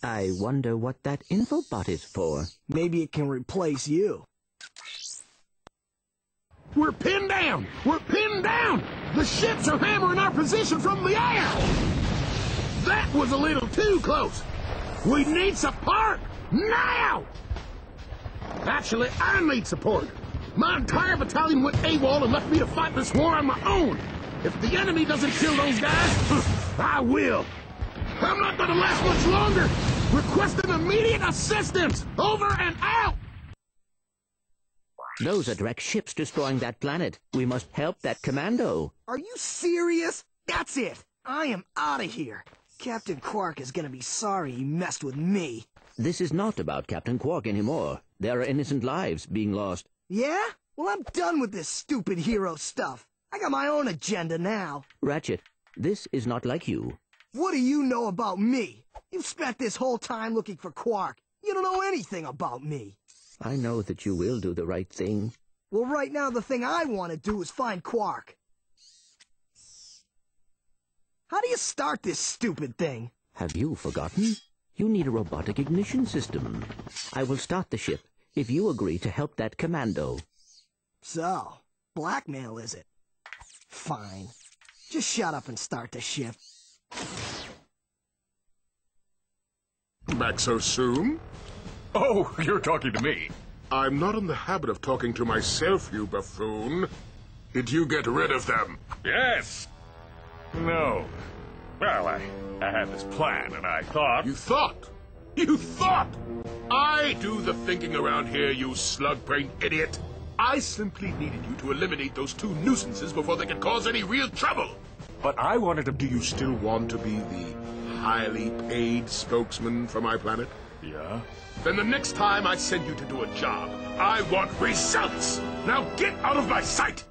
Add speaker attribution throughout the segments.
Speaker 1: I wonder what that infobot is for.
Speaker 2: Maybe it can replace you.
Speaker 3: We're pinned down! We're pinned down! The ships are hammering our position from the air! That was a little too close! We need support! Now! Actually, I need support. My entire battalion went AWOL and left me to fight this war on my own. If the enemy doesn't kill those guys, I will. I'm not gonna last much longer! Requesting immediate assistance! Over and out!
Speaker 1: Those are direct ships destroying that planet. We must help that commando.
Speaker 2: Are you serious? That's it! I am out of here! Captain Quark is gonna be sorry he messed with me.
Speaker 1: This is not about Captain Quark anymore. There are innocent lives being lost.
Speaker 2: Yeah? Well, I'm done with this stupid hero stuff. I got my own agenda now.
Speaker 1: Ratchet, this is not like you.
Speaker 2: What do you know about me? You've spent this whole time looking for Quark. You don't know anything about me.
Speaker 1: I know that you will do the right thing.
Speaker 2: Well, right now the thing I want to do is find Quark. How do you start this stupid thing?
Speaker 1: Have you forgotten? You need a robotic ignition system. I will start the ship if you agree to help that commando.
Speaker 2: So, blackmail is it? Fine. Just shut up and start the ship.
Speaker 3: Back so soon?
Speaker 4: Oh, you're talking to me.
Speaker 3: I'm not in the habit of talking to myself, you buffoon. Did you get rid of them?
Speaker 4: Yes. No. Well, I had this plan, and I thought...
Speaker 3: You thought? You thought? I do the thinking around here, you slug-brained idiot. I simply needed you to eliminate those two nuisances before they could cause any real trouble.
Speaker 4: But I wanted to...
Speaker 3: Do you still want to be the highly paid spokesman for my planet?
Speaker 4: Yeah?
Speaker 3: Then the next time I send you to do a job, I want results! Now get out of my sight!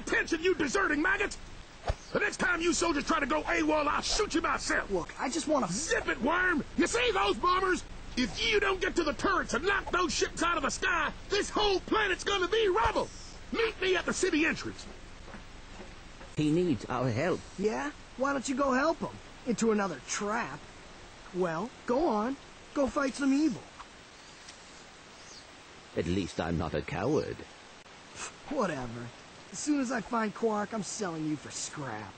Speaker 3: Attention, you deserting maggots! The next time you soldiers try to go AWOL, I'll shoot you myself!
Speaker 2: Look, I just want to...
Speaker 3: Zip it, worm! You see those bombers? If you don't get to the turrets and knock those ships out of the sky, this whole planet's gonna be rubble! Meet me at the city entrance!
Speaker 1: He needs our help.
Speaker 2: Yeah? Why don't you go help him? Into another trap. Well, go on. Go fight some evil.
Speaker 1: At least I'm not a coward.
Speaker 2: Whatever. As soon as I find Quark, I'm selling you for scrap.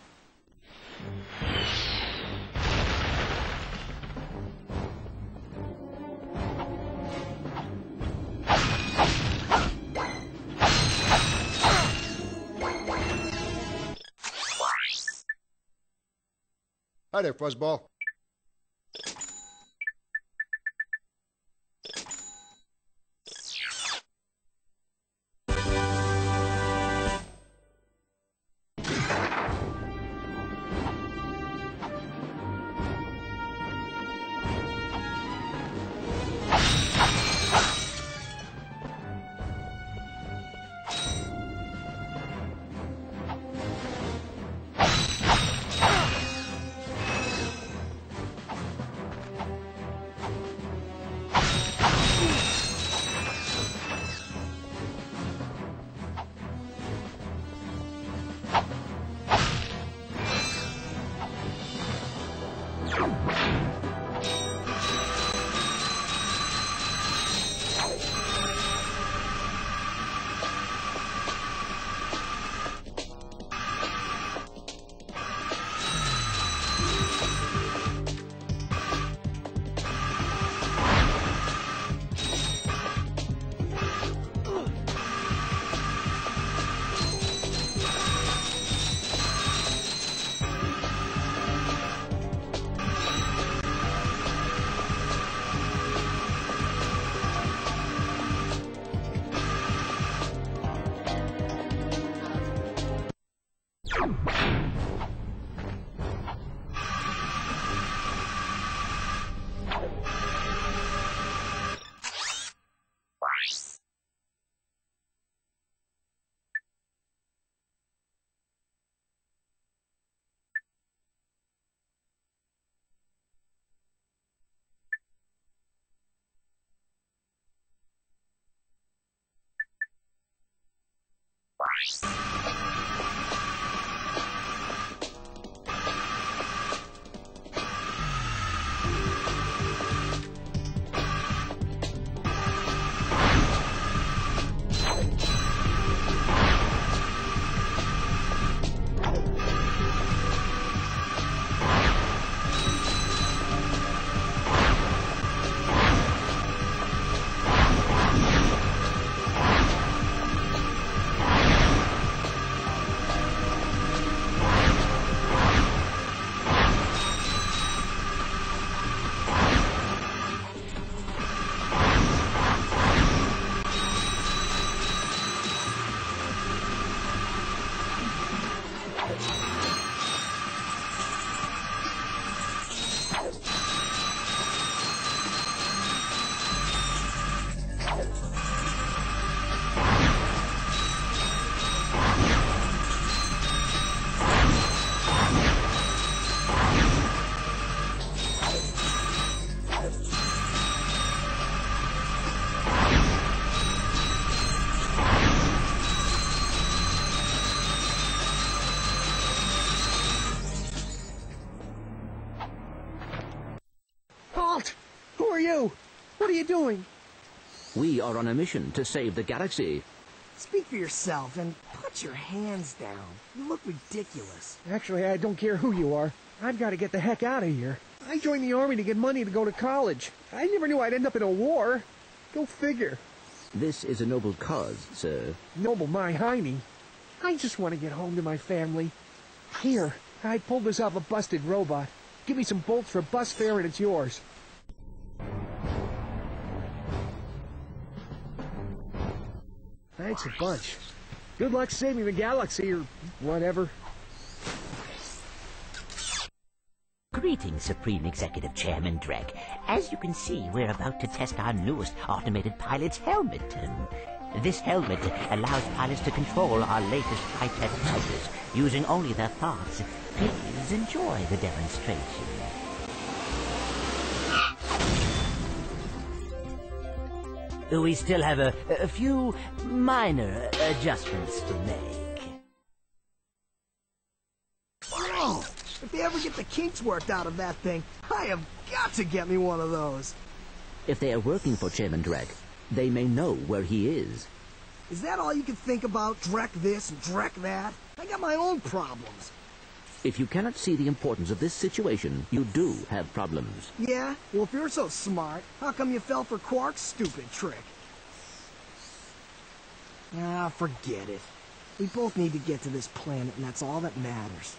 Speaker 5: Hi there, Fuzzball.
Speaker 6: are you? What are you doing?
Speaker 1: We are on a mission to save the galaxy.
Speaker 2: Speak for yourself and put your hands down. You look ridiculous.
Speaker 6: Actually, I don't care who you are. I've got to get the heck out of here. I joined the army to get money to go to college. I never knew I'd end up in a war. Go figure.
Speaker 1: This is a noble cause, sir.
Speaker 6: Noble my hiney. I just want to get home to my family. Here, I pulled this off a busted robot. Give me some bolts for bus fare and it's yours. Thanks a bunch. Good luck saving the galaxy or whatever.
Speaker 7: Greetings, Supreme Executive Chairman Drek. As you can see, we're about to test our newest automated pilot's helmet. This helmet allows pilots to control our latest high-tech fighters using only their thoughts. Please enjoy the demonstration. We still have a few minor adjustments to make.
Speaker 2: Whoa! If they ever get the kinks worked out of that thing, I have got to get me one of those.
Speaker 1: If they are working for Chairman Drek, they may know where he is.
Speaker 2: Is that all you can think about? Drek this and Drek that? I got my own problems.
Speaker 1: If you cannot see the importance of this situation, you do have problems.
Speaker 2: Yeah? Well, if you're so smart, how come you fell for Quark's stupid trick? Ah, forget it. We both need to get to this planet, and that's all that matters.